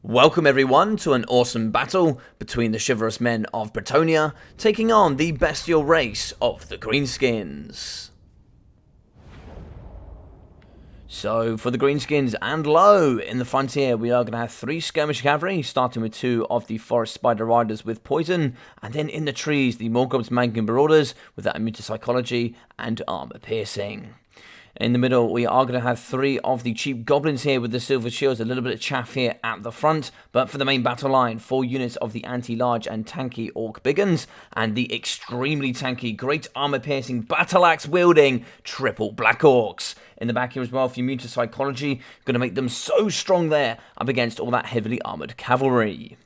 Welcome everyone to an awesome battle between the chivalrous men of Bretonnia taking on the bestial race of the Greenskins. So for the Greenskins and L.O.W in the front here, we are going to have 3 skirmish cavalry, starting with 2 of the forest spider riders with poison, and then in the trees the Morgob's Marauders with that immune to psychology and armor piercing. In the middle, we are going to have 3 of the cheap goblins here with the silver shields, a little bit of chaff here at the front. But for the main battle line, 4 units of the anti-large and tanky orc biggins, and the extremely tanky, great armor-piercing, battle-axe-wielding triple black orcs. In the back here as well, for immune to psychology, going to make them so strong there up against all that heavily armored cavalry.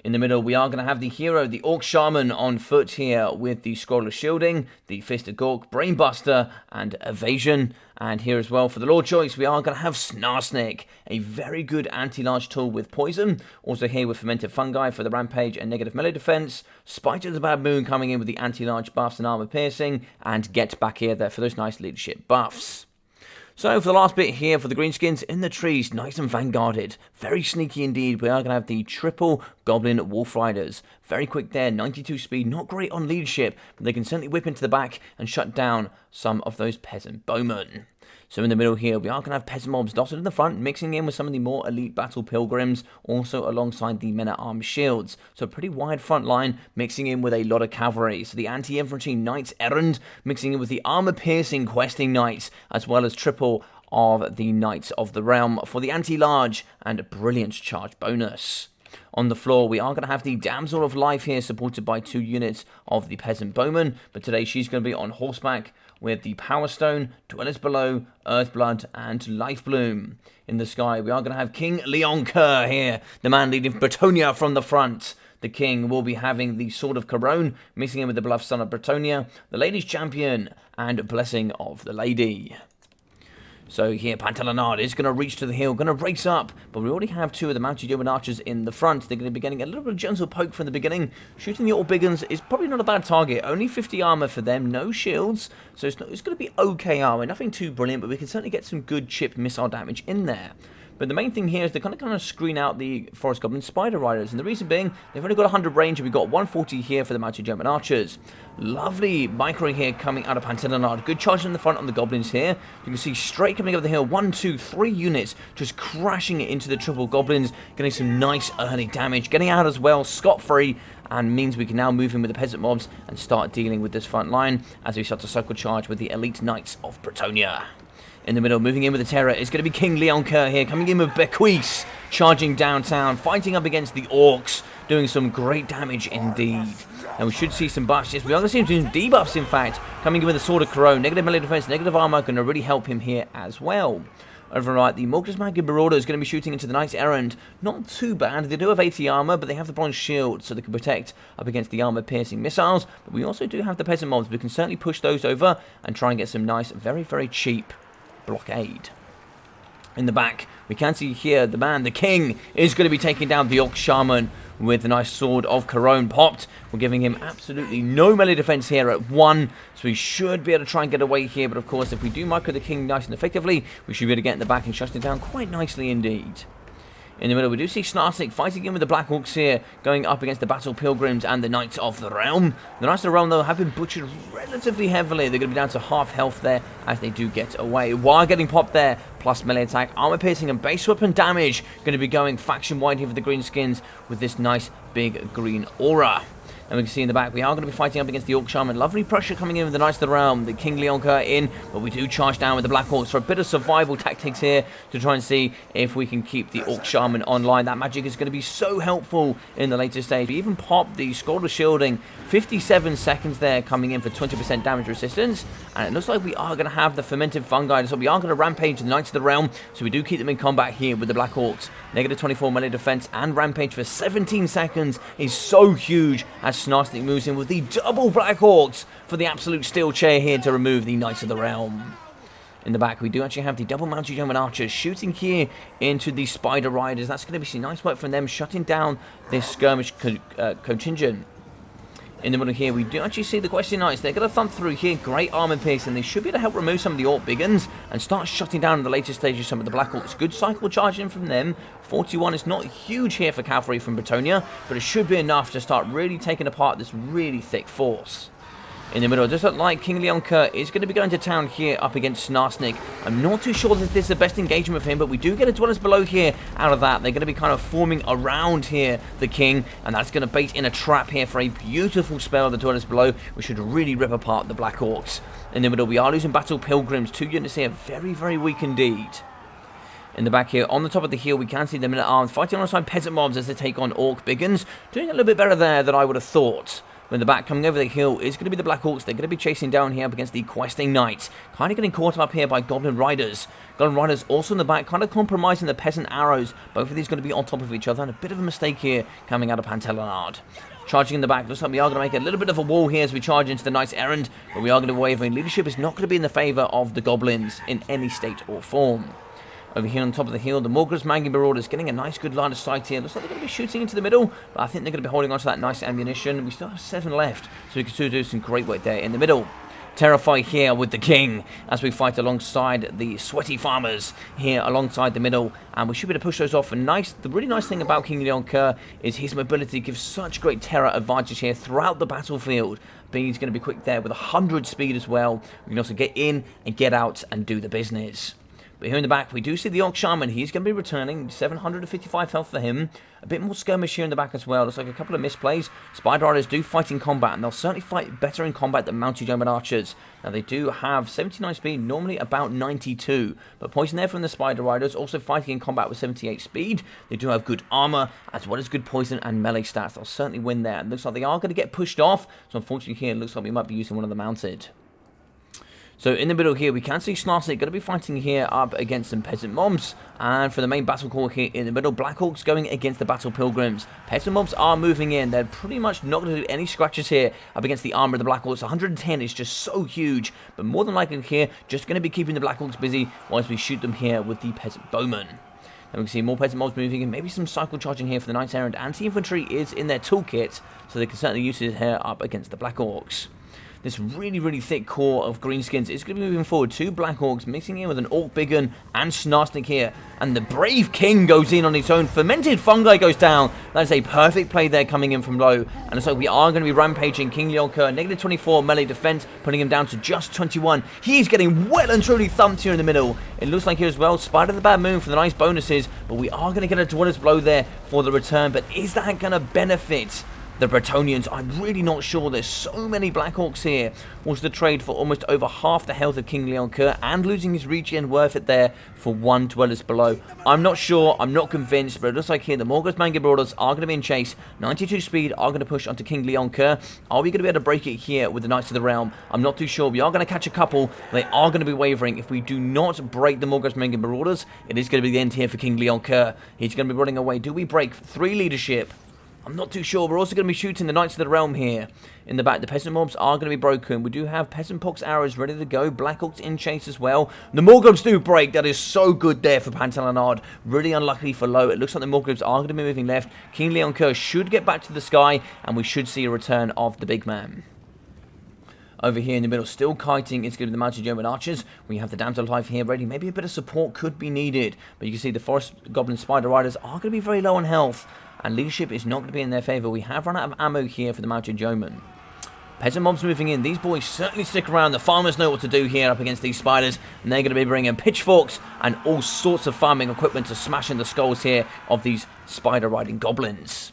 In the middle, we are going to have the hero, the Orc Shaman, on foot here with the Scroll of Shielding, the Fisted Gork, Brainbuster, and Evasion. And here as well, for the Lord Choice, we are going to have Snarsnake, a very good anti-large tool with poison. Also here with Fermented Fungi for the Rampage and negative melee defense. Spite of the Bad Moon coming in with the anti-large buffs and armor piercing. And Get Back here there for those nice leadership buffs. So for the last bit here for the Greenskins, in the trees, nice and vanguarded, very sneaky indeed, we are going to have the triple Goblin Wolf Riders. Very quick there, 92 speed, not great on leadership, but they can certainly whip into the back and shut down some of those peasant bowmen. So in the middle here, we are going to have peasant mobs dotted in the front, mixing in with some of the more elite battle pilgrims, also alongside the men-at-arms shields. So a pretty wide front line, mixing in with a lot of cavalry. So the anti-infantry knights errant, mixing in with the armor-piercing questing knights, as well as triple of the Knights of the Realm for the anti-large and brilliant charge bonus. On the floor, we are going to have the Damsel of Life here, supported by 2 units of the Peasant Bowman, but today she's going to be on horseback with the Power Stone, Dwellers Below, Earthblood, and Life Bloom. In the sky, we are going to have King Leon Kerr here, the man leading Bretonnia from the front. The king will be having the Sword of Corone, mixing in with the Bluff Son of Bretonnia, the Ladies Champion, and Blessing of the Lady. So here, Pantalonnade is going to reach to the hill, going to race up, but we already have 2 of the mounted yeoman archers in the front. They're going to be getting a little bit of gentle poke from the beginning. Shooting the Orbiggins is probably not a bad target. Only 50 armor for them, no shields, so it's going to be okay armor. Nothing too brilliant, but we can certainly get some good chip missile damage in there. But the main thing here is they're kind of screen out the Forest Goblin Spider Riders. And the reason being, they've only got 100 range and we've got 140 here for the mounted German archers. Lovely micro here coming out of Pantalonnade. Good charge in the front on the Goblins here. You can see straight coming over the hill. 1, 2, 3 units just crashing it into the triple Goblins. Getting some nice early damage. Getting out as well, scot-free. And means we can now move in with the peasant mobs and start dealing with this front line as we start to cycle charge with the elite knights of Bretonnia. In the middle, moving in with the terror, is going to be King Leon Kerr here, coming in with Bequeath, charging downtown, fighting up against the orcs, doing some great damage indeed. And we should see some buffs. Yes, we are going to see him doing debuffs, in fact, coming in with the Sword of Corone, negative melee defense, negative armor, going to really help him here as well. Over right, the Morgob's Marauders is going to be shooting into the Knights Errant. Not too bad. They do have 80 armor, but they have the bronze shield, so they can protect up against the armor-piercing missiles. But we also do have the peasant mobs. We can certainly push those over and try and get some nice, very, very cheap blockade. In the back, we can see here the man, the king, is going to be taking down the Orc Shaman with the nice Sword of Corone popped. We're giving him absolutely no melee defense here at 1, so we should be able to try and get away here. But of course, if we do micro the king nice and effectively, we should be able to get in the back and shut it down quite nicely indeed. In the middle, we do see Snarsnake fighting in with the Black Orcs here, going up against the Battle Pilgrims and the Knights of the Realm. The Knights of the Realm, though, have been butchered relatively heavily. They're going to be down to half health there as they do get away. While getting popped there, plus melee attack, armor piercing, and base weapon damage, going to be going faction-wide here for the Greenskins with this nice big green aura. And we can see in the back, we are going to be fighting up against the Orc Shaman. Lovely pressure coming in with the Knights of the Realm, the King Leon Kerr in, but we do charge down with the Black Orcs for a bit of survival tactics here to try and see if we can keep the Orc Shaman online. That magic is going to be so helpful in the later stage. We even popped the Scroll of Shielding, 57 seconds there, coming in for 20% damage resistance. And it looks like we are going to have the Fermented Fungi, so we are going to rampage the Knights of the Realm, so we do keep them in combat here with the Black Orcs. Negative 24 melee defense and rampage for 17 seconds is so huge as Snarsnake moves in with the double Black Orcs for the absolute steel chair here to remove the Knights of the Realm. In the back, we do actually have the double mounted German archers shooting here into the Spider Riders. That's going to be some nice work from them, shutting down this skirmish contingent. In the middle here, we do actually see the Questing Knights. They're going to thump through here. Great armor piercing. They should be able to help remove some of the Orc Biggins and start shutting down in the later stages some of the Black Orcs. Good cycle charging from them. 41 is not huge here for cavalry from Bretonnia, but it should be enough to start really taking apart this really thick force. In the middle, it does look like King Leonker is going to be going to town here up against Snarsnik. I'm not too sure that this is the best engagement for him, but we do get a Dwellers Below here out of that. They're going to be kind of forming around here, the King, and that's going to bait in a trap here for a beautiful spell of the Dwellers Below, which should really rip apart the Black Orcs. In the middle, we are losing Battle Pilgrims. 2 units here, very, very weak indeed. In the back here, on the top of the hill, we can see the Men-at-Arms fighting alongside Peasant Mobs as they take on Orc Biggins. Doing a little bit better there than I would have thought. In the back, coming over the hill, is going to be the Black Orcs. They're going to be chasing down here up against the Questing Knights. Kind of getting caught up here by Goblin Riders. Goblin Riders also in the back, kind of compromising the Peasant Arrows. Both of these going to be on top of each other, and a bit of a mistake here coming out of Pantalonnade. Charging in the back, looks like we are going to make a little bit of a wall here as we charge into the Knights Errant, but we are going to waver, and leadership is not going to be in the favour of the Goblins in any state or form. Over here on top of the hill, the Morgul's Manging Marauders getting a nice good line of sight here. Looks like they're going to be shooting into the middle, but I think they're going to be holding on to that nice ammunition. We still have 7 left, so we can still do some great work there in the middle. Terrify here with the King as we fight alongside the Sweaty Farmers here alongside the middle, and we should be able to push those off. And the really nice thing about King Leonker is his mobility gives such great terror advantage here throughout the battlefield. Being he's going to be quick there with 100 speed as well. We can also get in and get out and do the business. But here in the back, we do see the Orc Shaman. He's going to be returning. 755 health for him. A bit more skirmish here in the back as well. Looks like a couple of misplays. Spider Riders do fight in combat, and they'll certainly fight better in combat than Mounted Yeoman Archers. Now, they do have 79 speed, normally about 92. But poison there from the Spider Riders, also fighting in combat with 78 speed. They do have good armor, as well as good poison and melee stats. They'll certainly win there. It looks like they are going to get pushed off. So, unfortunately, here, it looks like we might be using one of the Mounted. So in the middle here, we can see Snarsnik going to be fighting here up against some Peasant Mobs. And for the main battle core here in the middle, Black Orcs going against the Battle Pilgrims. Peasant Mobs are moving in. They're pretty much not going to do any scratches here up against the armor of the Black Orcs. 110 is just so huge. But more than likely here, just going to be keeping the Black Orcs busy whilst we shoot them here with the Peasant Bowmen. And we can see more Peasant Mobs moving in. Maybe some cycle charging here for the Knights Errant. Anti-infantry is in their toolkit, so they can certainly use it here up against the Black Orcs. This really, really thick core of Greenskins is going to be moving forward. 2 Black Orcs mixing in with an Orc Biggin and Snarsnik here. And the Brave King goes in on its own. Fermented Fungi goes down. That's a perfect play there coming in from low. And so we are going to be rampaging King Leonker. Negative 24 melee defense, putting him down to just 21. He's getting well and truly thumped here in the middle. It looks like here as well, Spider the Bad Moon for the nice bonuses. But we are going to get a Dweller's Blow there for the return. But is that going to benefit the Bretonians? I'm really not sure. There's so many Black Orcs here. Was the trade for almost over half the health of King Leonker and losing his regen worth it there for 1 Dwellers Below? I'm not sure. I'm not convinced, but it looks like here the Morgul's Manging Marauders are going to be in chase. 92 speed are going to push onto King Leonker. Are we going to be able to break it here with the Knights of the Realm? I'm not too sure. We are going to catch a couple. They are going to be wavering. If we do not break the Morgul's Manging Marauders, it is going to be the end here for King Leonker. He's going to be running away. Do we break 3 leadership? I'm not too sure. We're also going to be shooting the Knights of the Realm here. In the back, the Peasant Mobs are going to be broken. We do have Peasant Pox arrows ready to go. Black Orcs in chase as well. The Morgul's do break. That is so good there for Pantalonnade. Really unlucky for low. It looks like the Morgul's are going to be moving left. King Leonker should get back to the sky, and we should see a return of the big man. Over here in the middle, still kiting, it's going to be the Mounted Yeoman Archers. We have the Damsel Life here ready. Maybe a bit of support could be needed. But you can see the Forest Goblin Spider Riders are going to be very low on health. And leadership is not going to be in their favour. We have run out of ammo here for the Mounted Yeoman. Peasant Mobs moving in. These boys certainly stick around. The farmers know what to do here up against these spiders. And they're going to be bringing pitchforks and all sorts of farming equipment to smash in the skulls here of these spider-riding goblins.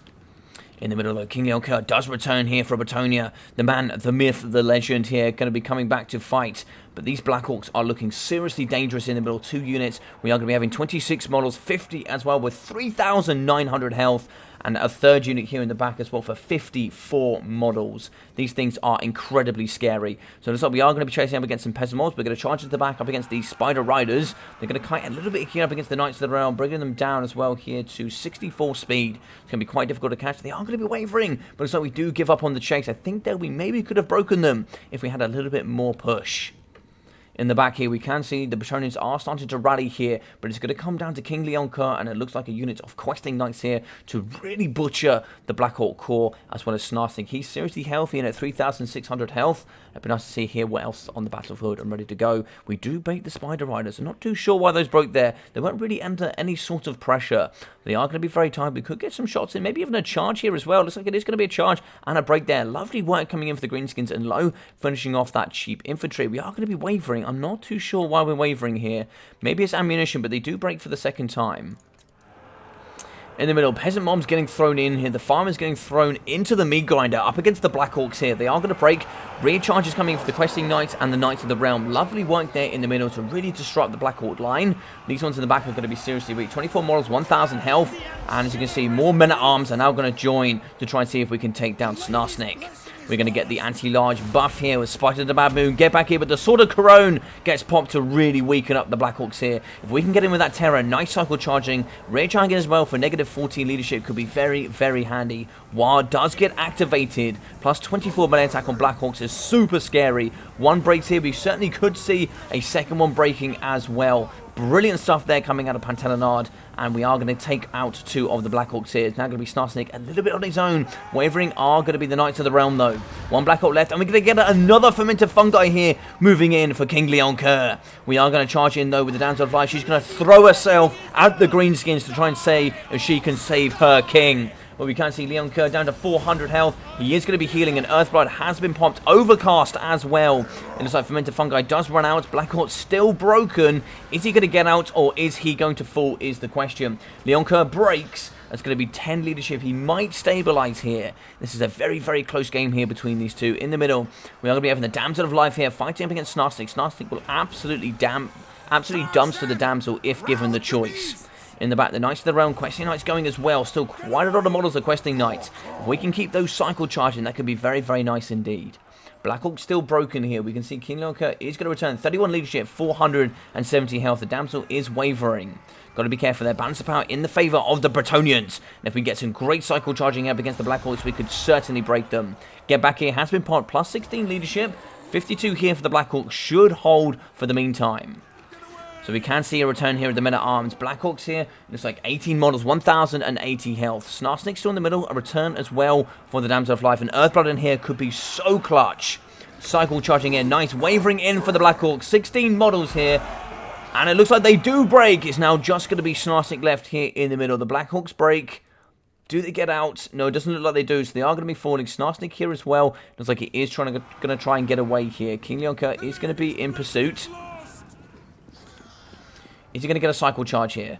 In the middle, though, King Leonker does return here for Bretonnia. The man, the myth, the legend here, going to be coming back to fight. But these Black Orcs are looking seriously dangerous in the middle. 2 units. We are going to be having 26 models, 50 as well, with 3,900 health. And a 3rd unit here in the back as well for 54 models. These things are incredibly scary. So it looks like we are going to be chasing up against some Peasant Mobs. We're going to charge at the back up against these Spider Riders. They're going to kite a little bit here up against the Knights of the Realm, bringing them down as well here to 64 speed. It's going to be quite difficult to catch. They are going to be wavering, but it's like we do give up on the chase. I think that we maybe could have broken them if we had a little bit more push. In the back here, we can see the Bretonnians are starting to rally here, but it's going to come down to King Leonka, and it looks like a unit of questing knights here to really butcher the Black Hawk core, as well as Snarsnik. He's seriously healthy and at 3,600 health. It'd be nice to see here what else on the battlefield and ready to go. We do bait the Spider Riders. I'm not too sure why those broke there. They won't really under any sort of pressure. They are going to be very tired. We could get some shots in, maybe even a charge here as well. Looks like it is going to be a charge and a break there. Lovely work coming in for the Greenskins, and L.O.W finishing off that cheap infantry. We are going to be wavering. I'm not too sure why we're wavering here. Maybe it's ammunition, but they do break for the second time. In the middle, Peasant Mob's getting thrown in here. The Farmer's getting thrown into the Meat Grinder up against the Black Hawks here. They are going to break. Rear charges coming for the Questing Knights and the Knights of the Realm. Lovely work there in the middle to really disrupt the Black Hawk line. These ones in the back are going to be seriously weak. 24 models, 1,000 health. And as you can see, more men-at-arms are now going to join to try and see if we can take down Snarsnik. We're going to get the anti-large buff here with Spider the Baboon. Get back here, but the Sword of Corone gets popped to really weaken up the Black Hawks here. If we can get in with that Terror, nice cycle charging. Rear charging as well for negative 14 leadership could be very, very handy. WAR does get activated. Plus 24 melee attack on Black Hawks is super scary. One breaks here. We certainly could see a second one breaking as well. Brilliant stuff there coming out of Pantalonnade, and we are going to take out two of the Black Hawks here. It's now going to be Snarsnik a little bit on his own. Wavering are going to be the Knights of the Realm though. One Black Hawk left, and we're going to get another Fermented Fungi here moving in for King Leonka. We are going to charge in though with the Damsel of Life. She's going to throw herself at the Greenskins to try and see if she can save her king. But we can see Leonka down to 400 health. He is going to be healing, and Earthblood has been popped. Overcast as well. It looks like Fermented Fungi does run out. Black Hawk still broken. Is he going to get out, or is he going to fall, is the question. Leonka breaks. That's going to be 10 leadership. He might stabilize here. This is a very, very close game here between these two. In the middle, we are going to be having the Damsel of Life here fighting up against Snarsnik. Snarsnik will absolutely dumpster the Damsel if given the choice. In the back, the Knights of the Realm, Questing Knights going as well. Still quite a lot of models of Questing Knights. If we can keep those cycle charging, that could be very, very nice indeed. Black Hawk still broken here. We can see King Leonka is going to return. 31 leadership, 470 health. The Damsel is wavering. Got to be careful there. Balance of power in the favour of the Bretonnians. And if we get some great cycle charging up against the Black Hawks, we could certainly break them. Get back here has been popped. Plus 16 leadership. 52 here for the Black Hawks. Should hold for the meantime. So we can see a return here of the men-at-arms. Black Hawks here, looks like 18 models, 1,080 health. Snarsnik still in the middle, a return as well for the Damsel of Life. And Earthblood in here could be so clutch. Cycle charging in, nice. Wavering in for the Black Hawks. 16 models here. And it looks like they do break. It's now just going to be Snarsnik left here in the middle. The Black Hawks break. Do they get out? No, it doesn't look like they do, so they are going to be falling. Snarsnik here as well. Looks like he is going to try and get away here. King Leonka is going to be in pursuit. Is he going to get a cycle charge here?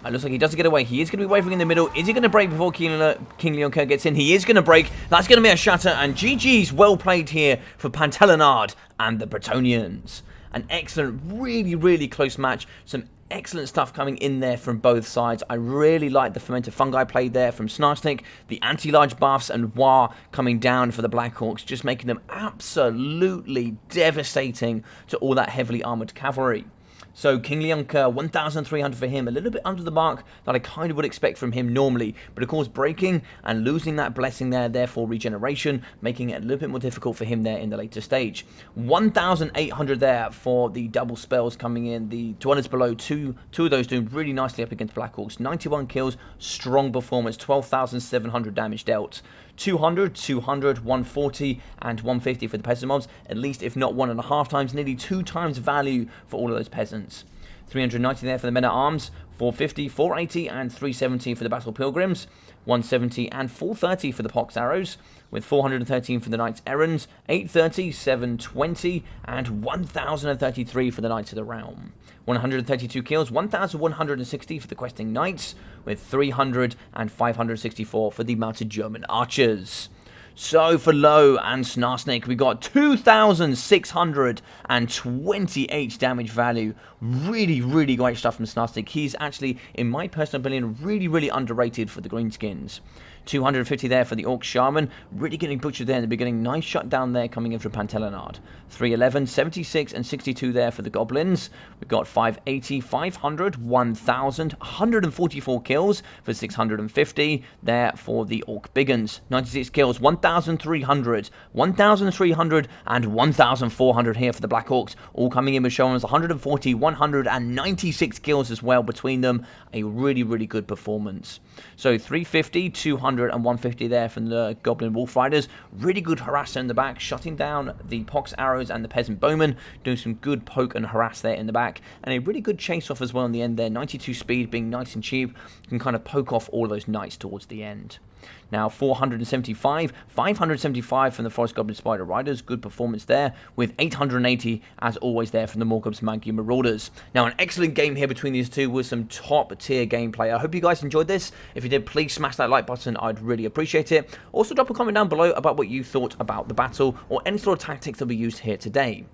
It looks like he doesn't get away. He is going to be wavering in the middle. Is he going to break before King Leonka gets in? He is going to break. That's going to be a shatter. And GG's well played here for Pantalonnade and the Bretonnians. An excellent, really, really close match. Some excellent stuff coming in there from both sides. I really like the Fermented Fungi play there from Snarsnik. The anti-large buffs and WAR coming down for the Black Hawks. Just making them absolutely devastating to all that heavily armoured cavalry. So King Leonka, 1,300 for him, a little bit under the mark that I kind of would expect from him normally. But of course breaking and losing that blessing there, therefore regeneration, making it a little bit more difficult for him there in the later stage. 1,800 there for the double spells coming in. The dwellers below, two of those doing really nicely up against Black Hawks. 91 kills, strong performance, 12,700 damage dealt. 200, 200, 140, and 150 for the peasant mobs. At least, if not 1.5 times, nearly 2 times value for all of those peasants. 390 there for the men-at-arms. 450, 480, and 370 for the battle pilgrims. 170 and 430 for the pox arrows. With 413 for the knights errands. 830, 720, and 1,033 for the knights of the realm. 132 kills, 1,160 for the questing knights, with 300 and 564 for the mounted German archers. So for L.O.W and Snarsnik, we got 2,628 damage value. Really, really great stuff from Snarsnik. He's actually, in my personal opinion, really, really underrated for the Greenskins. 250 there for the Orc Shaman. Really getting butchered there in the beginning. Nice shutdown there coming in from Pantalonnade. 311, 76, and 62 there for the Goblins. We've got 580, 500, 1,000, 144 kills for 650 there for the Orc Biggins. 96 kills, 1,000. 1,300, 1,300, and 1,400 here for the Black Hawks, all coming in with showing us 140, 196 kills as well between them. A really, really good performance. So 350, 200, and 150 there from the Goblin Wolf Riders. Really good harasser in the back, shutting down the Pox Arrows and the Peasant Bowmen, doing some good poke and harass there in the back, and a really good chase off as well in the end there. 92 speed being nice and cheap, can kind of poke off all those knights towards the end. Now 475, 575 from the Forest Goblin Spider Riders, good performance there, with 880 as always there from the Morgub's Mangy Marauders. Now an excellent game here between these two with some top tier gameplay. I hope you guys enjoyed this. If you did, please smash that like button, I'd really appreciate it. Also drop a comment down below about what you thought about the battle or any sort of tactics that we used here today.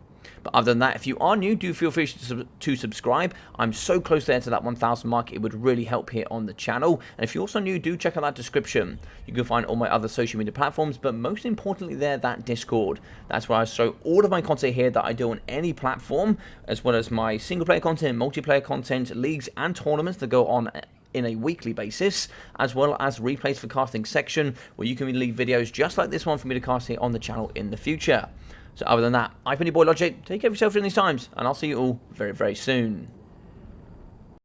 But other than that, if you are new, do feel free to subscribe. I'm so close there to that 1,000 mark, it would really help here on the channel. And if you're also new, do check out that description. You can find all my other social media platforms, but most importantly there, that Discord. That's where I show all of my content here that I do on any platform, as well as my single player content, multiplayer content, leagues and tournaments that go on in a weekly basis, as well as replays for casting section, where you can leave videos just like this one for me to cast here on the channel in the future. So other than that, I've been your boy Logic. Take care of yourself during these times, and I'll see you all very, very soon.